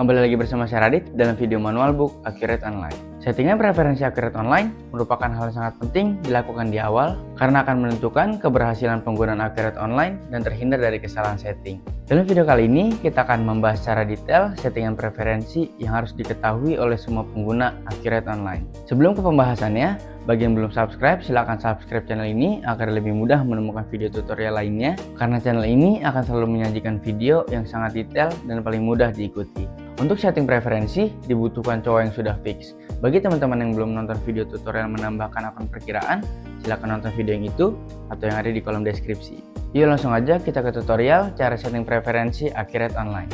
Kembali lagi bersama saya Radit dalam video manual book Accurate Online. Settingan preferensi Accurate Online merupakan hal yang sangat penting dilakukan di awal karena akan menentukan keberhasilan penggunaan Accurate Online dan terhindar dari kesalahan setting. Dalam video kali ini kita akan membahas secara detail settingan preferensi yang harus diketahui oleh semua pengguna Accurate Online. Sebelum ke pembahasannya, bagi yang belum subscribe, silahkan subscribe channel ini agar lebih mudah menemukan video tutorial lainnya, karena channel ini akan selalu menyajikan video yang sangat detail dan paling mudah diikuti. Untuk setting preferensi, dibutuhkan cowok yang sudah fix. Bagi teman-teman yang belum nonton video tutorial menambahkan akun perkiraan, silahkan nonton video yang itu atau yang ada di kolom deskripsi. Yuk langsung aja kita ke tutorial cara setting preferensi Accurate Online.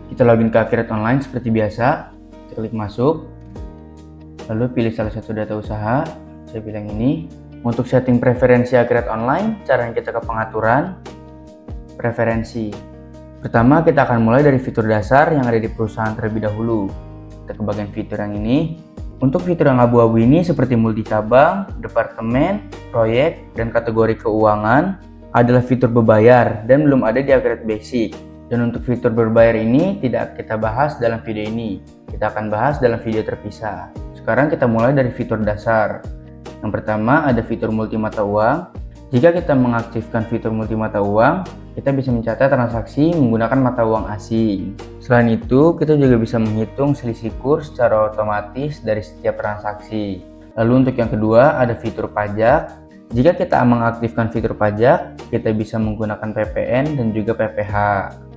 Kita login ke Accurate Online seperti biasa, kita klik masuk. Lalu pilih salah satu data usaha, saya pilih yang ini. Untuk setting preferensi Accurate Online, caranya kita ke pengaturan, preferensi. Pertama, kita akan mulai dari fitur dasar yang ada di perusahaan terlebih dahulu. Kita ke bagian fitur yang ini. Untuk fitur yang abu-abu ini seperti multi cabang, departemen, proyek, dan kategori keuangan adalah fitur berbayar dan belum ada di Accurate Basic. Dan untuk fitur berbayar ini tidak kita bahas dalam video ini. Kita akan bahas dalam video terpisah. Sekarang kita mulai dari fitur dasar. Yang pertama ada fitur multi mata uang. Jika kita mengaktifkan fitur multi mata uang, kita bisa mencatat transaksi menggunakan mata uang asing. Selain itu, kita juga bisa menghitung selisih kurs secara otomatis dari setiap transaksi. Lalu untuk yang kedua ada fitur pajak. Jika kita mengaktifkan fitur pajak, kita bisa menggunakan PPN dan juga PPh.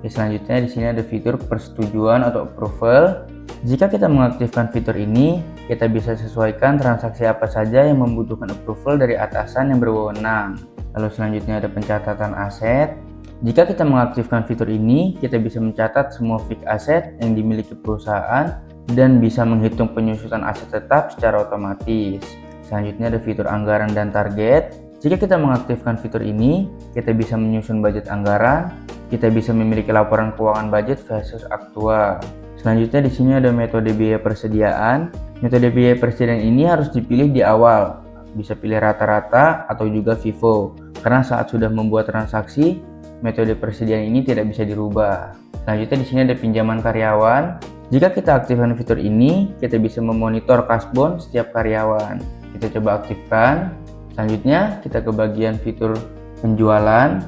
Selanjutnya di sini ada fitur persetujuan atau approval. Jika kita mengaktifkan fitur ini, kita bisa sesuaikan transaksi apa saja yang membutuhkan approval dari atasan yang berwenang. Lalu selanjutnya ada pencatatan aset. Jika kita mengaktifkan fitur ini, kita bisa mencatat semua fix aset yang dimiliki perusahaan dan bisa menghitung penyusutan aset tetap secara otomatis. Selanjutnya ada fitur anggaran dan target. Jika kita mengaktifkan fitur ini, kita bisa menyusun budget anggaran, kita bisa memiliki laporan keuangan budget versus aktual. Selanjutnya di sini ada metode biaya persediaan. Metode biaya persediaan ini harus dipilih di awal. Bisa pilih rata-rata atau juga FIFO. Karena saat sudah membuat transaksi, metode persediaan ini tidak bisa dirubah. Selanjutnya di sini ada pinjaman karyawan. Jika kita aktifkan fitur ini, kita bisa memonitor kasbon setiap karyawan. Kita coba aktifkan. Selanjutnya kita ke bagian fitur penjualan.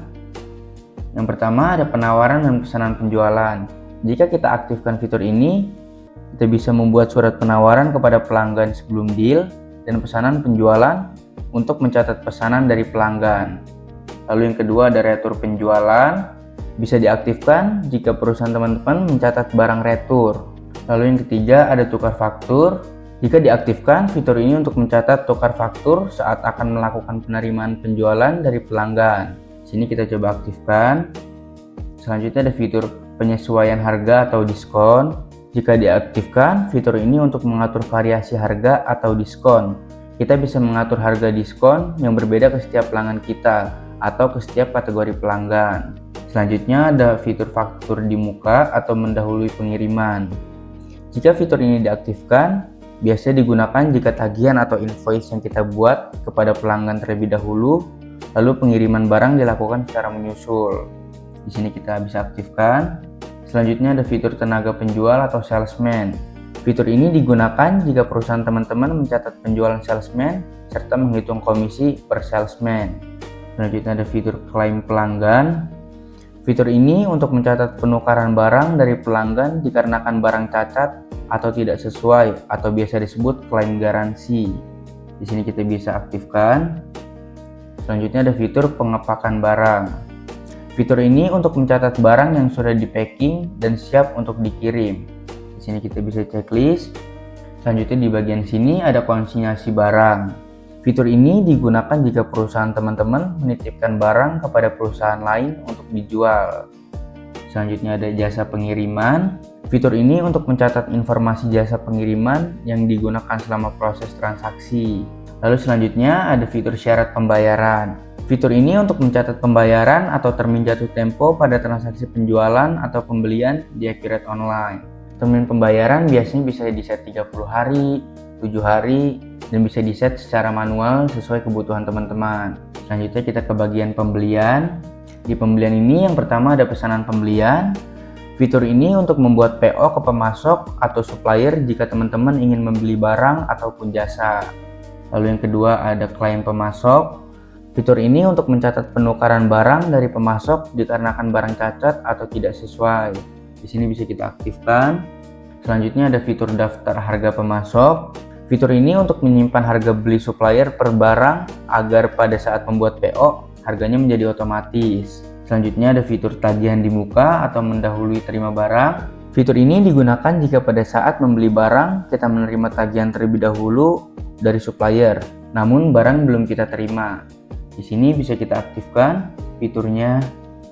Yang pertama ada penawaran dan pesanan penjualan. Jika kita aktifkan fitur ini, kita bisa membuat surat penawaran kepada pelanggan sebelum deal dan pesanan penjualan untuk mencatat pesanan dari pelanggan. Lalu yang kedua ada retur penjualan, bisa diaktifkan jika perusahaan teman-teman mencatat barang retur. Lalu yang ketiga ada tukar faktur. Jika diaktifkan, fitur ini untuk mencatat tukar faktur saat akan melakukan penerimaan penjualan dari pelanggan. Sini kita coba aktifkan. Selanjutnya ada fitur penyesuaian harga atau diskon. Jika diaktifkan, fitur ini untuk mengatur variasi harga atau diskon. Kita bisa mengatur harga diskon yang berbeda ke setiap pelanggan kita atau ke setiap kategori pelanggan. Selanjutnya ada fitur faktur di muka atau mendahului pengiriman. Jika fitur ini diaktifkan, biasanya digunakan jika tagihan atau invoice yang kita buat kepada pelanggan terlebih dahulu, lalu pengiriman barang dilakukan secara menyusul. Di sini kita bisa aktifkan. Selanjutnya ada fitur tenaga penjual atau salesman. Fitur ini digunakan jika perusahaan teman-teman mencatat penjualan salesman serta menghitung komisi per salesman. Selanjutnya ada fitur klaim pelanggan. Fitur ini untuk mencatat penukaran barang dari pelanggan dikarenakan barang cacat atau tidak sesuai atau biasa disebut klaim garansi. Di sini kita bisa aktifkan. Selanjutnya ada fitur pengepakan barang. Fitur ini untuk mencatat barang yang sudah di packing dan siap untuk dikirim. Di sini kita bisa checklist. Selanjutnya di bagian sini ada konsinyasi barang. Fitur ini digunakan jika perusahaan teman-teman menitipkan barang kepada perusahaan lain untuk dijual. Selanjutnya ada jasa pengiriman. Fitur ini untuk mencatat informasi jasa pengiriman yang digunakan selama proses transaksi. Lalu selanjutnya ada fitur syarat pembayaran. Fitur ini untuk mencatat pembayaran atau termin jatuh tempo pada transaksi penjualan atau pembelian di Accurate Online. Termin pembayaran biasanya bisa di-set 30 hari, 7 hari, dan bisa di-set secara manual sesuai kebutuhan teman-teman. Selanjutnya kita ke bagian pembelian. Di pembelian ini yang pertama ada pesanan pembelian. Fitur ini untuk membuat PO ke pemasok atau supplier jika teman-teman ingin membeli barang ataupun jasa. Lalu yang kedua ada klien pemasok. Fitur ini untuk mencatat penukaran barang dari pemasok dikarenakan barang cacat atau tidak sesuai. Di sini bisa kita aktifkan. Selanjutnya ada fitur daftar harga pemasok. Fitur ini untuk menyimpan harga beli supplier per barang agar pada saat membuat PO harganya menjadi otomatis. Selanjutnya ada fitur tagihan di muka atau mendahului terima barang. Fitur ini digunakan jika pada saat membeli barang kita menerima tagihan terlebih dahulu dari supplier, namun barang belum kita terima. Di sini bisa kita aktifkan fiturnya.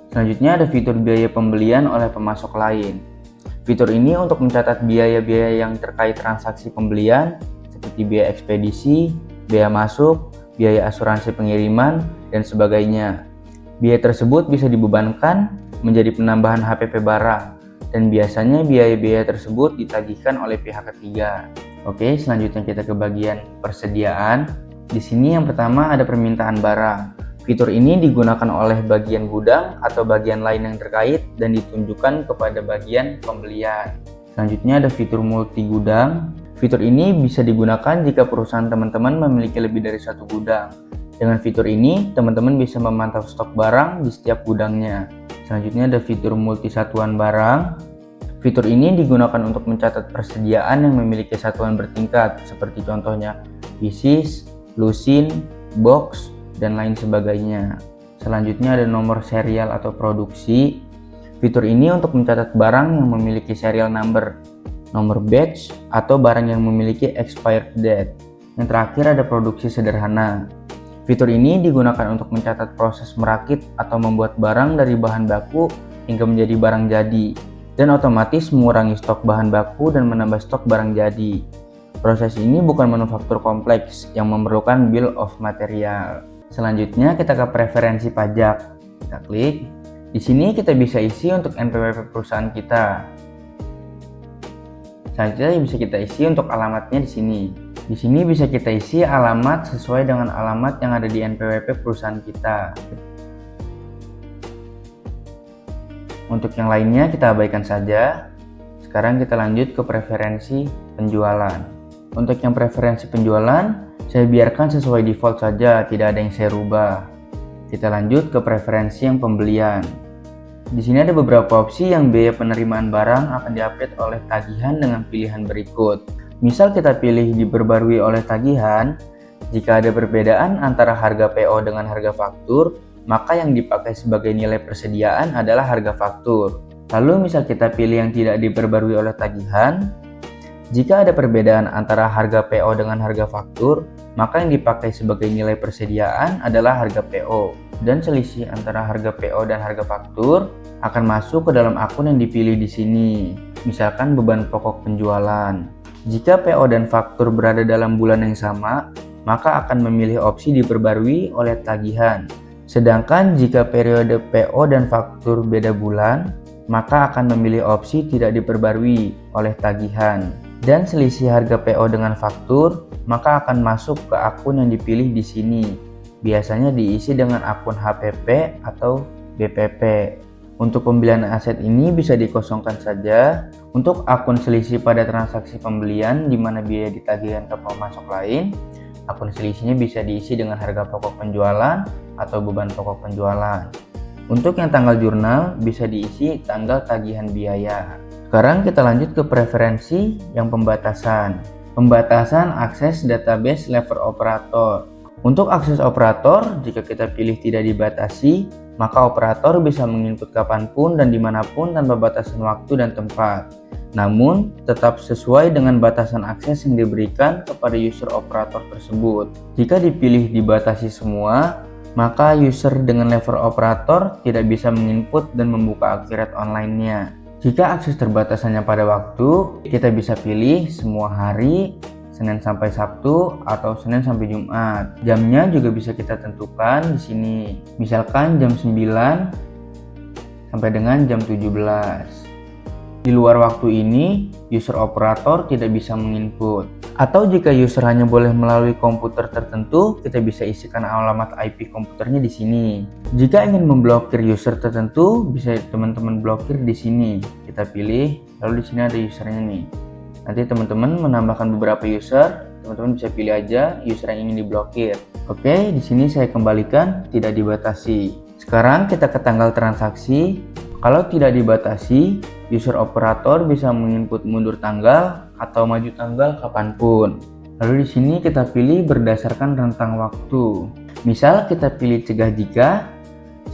Selanjutnya ada fitur biaya pembelian oleh pemasok lain. Fitur ini untuk mencatat biaya-biaya yang terkait transaksi pembelian seperti biaya ekspedisi, biaya masuk, biaya asuransi pengiriman, dan sebagainya. Biaya tersebut bisa dibebankan menjadi penambahan HPP barang dan biasanya biaya-biaya tersebut ditagihkan oleh pihak ketiga. Oke, selanjutnya kita ke bagian persediaan. Di sini yang pertama ada permintaan barang. Fitur ini digunakan oleh bagian gudang atau bagian lain yang terkait dan ditunjukkan kepada bagian pembelian. Selanjutnya ada fitur multi gudang. Fitur ini bisa digunakan jika perusahaan teman-teman memiliki lebih dari satu gudang. Dengan fitur ini, teman-teman bisa memantau stok barang di setiap gudangnya. Selanjutnya ada fitur multi satuan barang. Fitur ini digunakan untuk mencatat persediaan yang memiliki satuan bertingkat, seperti contohnya pieces, lusin, box, dan lain sebagainya. Selanjutnya ada nomor serial atau produksi. Fitur ini untuk mencatat barang yang memiliki serial number, nomor batch, atau barang yang memiliki expired date. Yang terakhir ada produksi sederhana. Fitur ini digunakan untuk mencatat proses merakit atau membuat barang dari bahan baku hingga menjadi barang jadi, dan otomatis mengurangi stok bahan baku dan menambah stok barang jadi. Proses ini bukan manufaktur kompleks yang memerlukan bill of material. Selanjutnya kita ke preferensi pajak. Kita klik. Di sini kita bisa isi untuk NPWP perusahaan kita. Selanjutnya bisa kita isi untuk alamatnya di sini. Di sini bisa kita isi alamat sesuai dengan alamat yang ada di NPWP perusahaan kita. Untuk yang lainnya kita abaikan saja. Sekarang kita lanjut ke preferensi penjualan. Untuk yang preferensi penjualan, saya biarkan sesuai default saja, tidak ada yang saya rubah. Kita lanjut ke preferensi yang pembelian. Di sini ada beberapa opsi yang biaya penerimaan barang akan diupdate oleh tagihan dengan pilihan berikut. Misal kita pilih diperbarui oleh tagihan, jika ada perbedaan antara harga PO dengan harga faktur, maka yang dipakai sebagai nilai persediaan adalah harga faktur. Lalu misal kita pilih yang tidak diperbarui oleh tagihan, jika ada perbedaan antara harga PO dengan harga faktur, maka yang dipakai sebagai nilai persediaan adalah harga PO. Dan selisih antara harga PO dan harga faktur akan masuk ke dalam akun yang dipilih di sini. Misalkan beban pokok penjualan. Jika PO dan faktur berada dalam bulan yang sama, maka akan memilih opsi diperbarui oleh tagihan. Sedangkan jika periode PO dan faktur beda bulan, maka akan memilih opsi tidak diperbarui oleh tagihan. Dan selisih harga PO dengan faktur, maka akan masuk ke akun yang dipilih di sini. Biasanya diisi dengan akun HPP atau BPP. Untuk pembelian aset ini bisa dikosongkan saja. Untuk akun selisih pada transaksi pembelian di mana biaya ditagihkan ke pemasok lain, akun selisihnya bisa diisi dengan harga pokok penjualan atau beban pokok penjualan. Untuk yang tanggal jurnal bisa diisi tanggal tagihan biaya. Sekarang kita lanjut ke preferensi yang pembatasan. Pembatasan akses database lever operator. Untuk akses operator, jika kita pilih tidak dibatasi, maka operator bisa menginput kapanpun dan dimanapun tanpa batasan waktu dan tempat. Namun, tetap sesuai dengan batasan akses yang diberikan kepada user operator tersebut. Jika dipilih dibatasi semua, maka user dengan level operator tidak bisa menginput dan membuka Akhirat online-nya. Jika akses terbatasannya pada waktu, kita bisa pilih semua hari, Senin sampai Sabtu atau Senin sampai Jumat. Jamnya juga bisa kita tentukan di sini. Misalkan jam 9 sampai dengan jam 17. Di luar waktu ini, user operator tidak bisa menginput. Atau jika user hanya boleh melalui komputer tertentu, kita bisa isikan alamat IP komputernya di sini. Jika ingin memblokir user tertentu, bisa teman-teman blokir di sini. Kita pilih, lalu di sini ada usernya nih. Nanti teman-teman menambahkan beberapa user, teman-teman bisa pilih aja user yang ingin diblokir. Oke, di sini saya kembalikan tidak dibatasi. Sekarang kita ke tanggal transaksi. Kalau tidak dibatasi, user operator bisa menginput mundur tanggal atau maju tanggal kapanpun. Lalu di sini kita pilih berdasarkan rentang waktu. Misal kita pilih cegah jika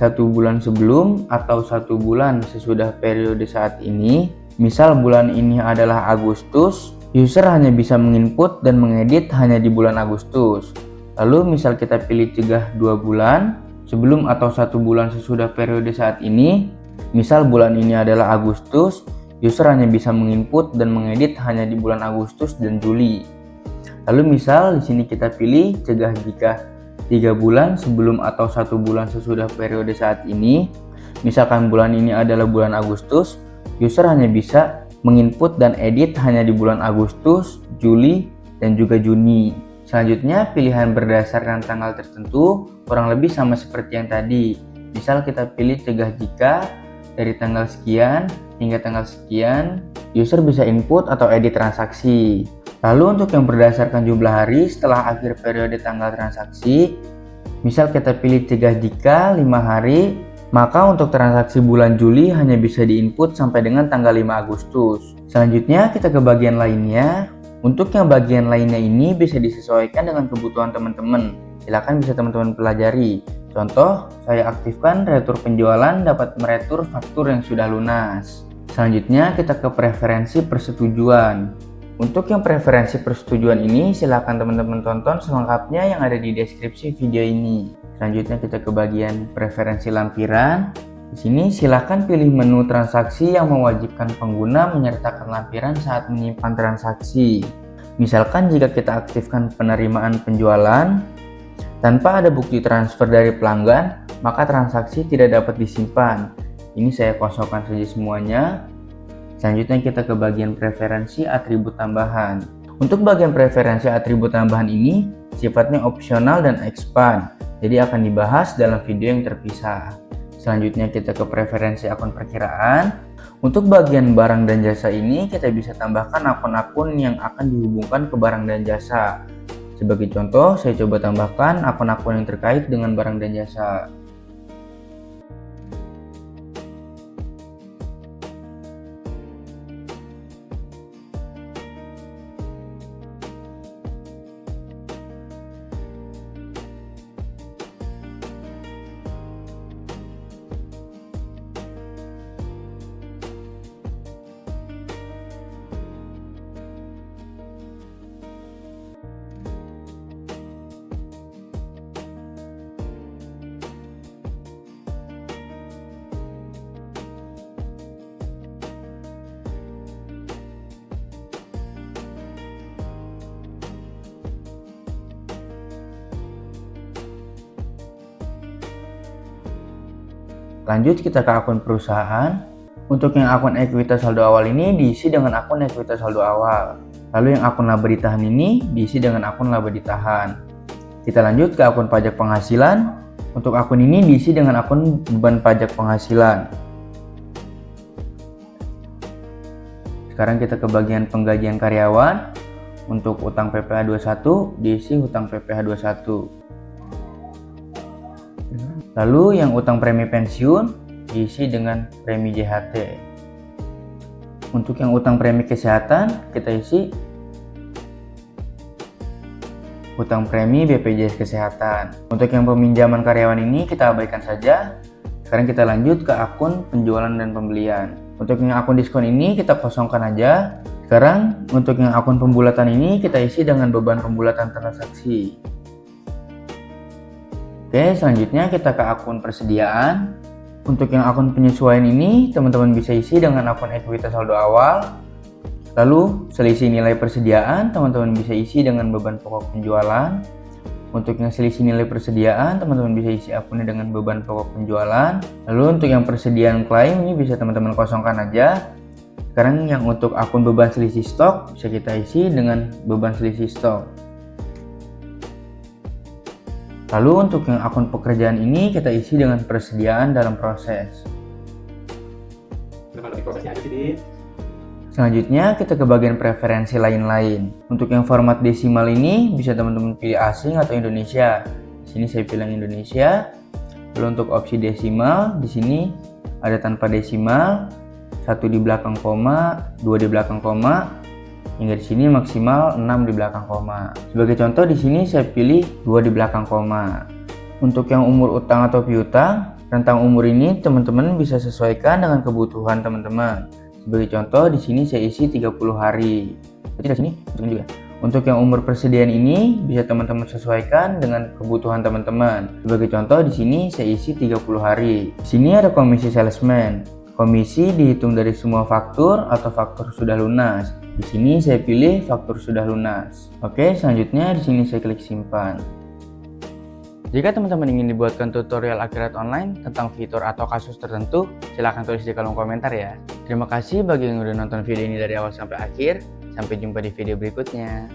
1 bulan sebelum atau 1 bulan sesudah periode saat ini. Misal bulan ini adalah Agustus, user hanya bisa menginput dan mengedit hanya di bulan Agustus. Lalu misal kita pilih cegah 2 bulan sebelum atau 1 bulan sesudah periode saat ini. Misal bulan ini adalah Agustus, user hanya bisa menginput dan mengedit hanya di bulan Agustus dan Juli. Lalu misal di sini kita pilih cegah jika 3 bulan sebelum atau 1 bulan sesudah periode saat ini. Misalkan bulan ini adalah bulan Agustus, user hanya bisa menginput dan edit hanya di bulan Agustus, Juli, dan juga Juni. Selanjutnya pilihan berdasarkan tanggal tertentu kurang lebih sama seperti yang tadi. Misal kita pilih cegah jika dari tanggal sekian hingga tanggal sekian, user bisa input atau edit transaksi. Lalu untuk yang berdasarkan jumlah hari setelah akhir periode tanggal transaksi, misal kita pilih cegah jika 5 hari, maka untuk transaksi bulan Juli hanya bisa diinput sampai dengan tanggal 5 Agustus. Selanjutnya kita ke bagian lainnya. Untuk yang bagian lainnya ini bisa disesuaikan dengan kebutuhan teman-teman. Silakan bisa teman-teman pelajari. Contoh, saya aktifkan retur penjualan dapat meretur faktur yang sudah lunas. Selanjutnya kita ke preferensi persetujuan. Untuk yang preferensi persetujuan ini silakan teman-teman tonton selengkapnya yang ada di deskripsi video ini. Selanjutnya kita ke bagian preferensi lampiran. Di sini silakan pilih menu transaksi yang mewajibkan pengguna menyertakan lampiran saat menyimpan transaksi. Misalkan jika kita aktifkan penerimaan penjualan tanpa ada bukti transfer dari pelanggan, maka transaksi tidak dapat disimpan. Ini saya kosongkan saja semuanya. Selanjutnya kita ke bagian preferensi atribut tambahan. Untuk bagian preferensi atribut tambahan ini sifatnya opsional dan expand, jadi akan dibahas dalam video yang terpisah. Selanjutnya kita ke preferensi akun perkiraan. Untuk bagian barang dan jasa ini kita bisa tambahkan akun-akun yang akan dihubungkan ke barang dan jasa. Sebagai contoh, saya coba tambahkan akun-akun yang terkait dengan barang dan jasa. Lanjut kita ke akun perusahaan. Untuk yang akun ekuitas saldo awal ini diisi dengan akun ekuitas saldo awal. Lalu yang akun laba ditahan ini diisi dengan akun laba ditahan. Kita lanjut ke akun pajak penghasilan. Untuk akun ini diisi dengan akun beban pajak penghasilan. Sekarang kita ke bagian penggajian karyawan. Untuk utang PPh 21 diisi utang PPh 21. Lalu yang utang premi pensiun diisi dengan premi JHT. Untuk yang utang premi kesehatan kita isi utang premi BPJS Kesehatan. Untuk yang peminjaman karyawan ini kita abaikan saja. Sekarang kita lanjut ke akun penjualan dan pembelian. Untuk yang akun diskon ini kita kosongkan aja. Sekarang untuk yang akun pembulatan ini kita isi dengan beban pembulatan transaksi. Oke, selanjutnya kita ke akun persediaan. Untuk yang akun penyesuaian ini teman-teman bisa isi dengan akun ekuitas saldo awal. Lalu selisih nilai persediaan teman-teman bisa isi dengan beban pokok penjualan. Untuk yang selisih nilai persediaan teman-teman bisa isi akunnya dengan beban pokok penjualan. Lalu untuk yang persediaan klaim ini bisa teman-teman kosongkan aja. Sekarang yang untuk akun beban selisih stok bisa kita isi dengan beban selisih stok. Lalu untuk yang akun pekerjaan ini kita isi dengan persediaan dalam proses. Selanjutnya kita ke bagian preferensi lain-lain. Untuk yang format desimal ini bisa teman-teman pilih asing atau Indonesia. Di sini saya pilih Indonesia. Lalu untuk opsi desimal di sini ada tanpa desimal, 1 di belakang koma, 2 di belakang koma, hingga di sini maksimal 6 di belakang koma. Sebagai contoh di sini saya pilih 2 di belakang koma. Untuk yang umur utang atau piutang, rentang umur ini teman-teman bisa sesuaikan dengan kebutuhan teman-teman. Sebagai contoh di sini saya isi 30 hari. Berarti di sini juga. Untuk yang umur persediaan ini bisa teman-teman sesuaikan dengan kebutuhan teman-teman. Sebagai contoh di sini saya isi 30 hari. Di sini ada komisi salesman. Komisi dihitung dari semua faktur atau faktur sudah lunas. Di sini saya pilih faktur sudah lunas. Oke, selanjutnya di sini saya klik simpan. Jika teman-teman ingin dibuatkan tutorial Akhirat Online tentang fitur atau kasus tertentu, silahkan tulis di kolom komentar ya. Terima kasih bagi yang udah nonton video ini dari awal sampai akhir. Sampai jumpa di video berikutnya.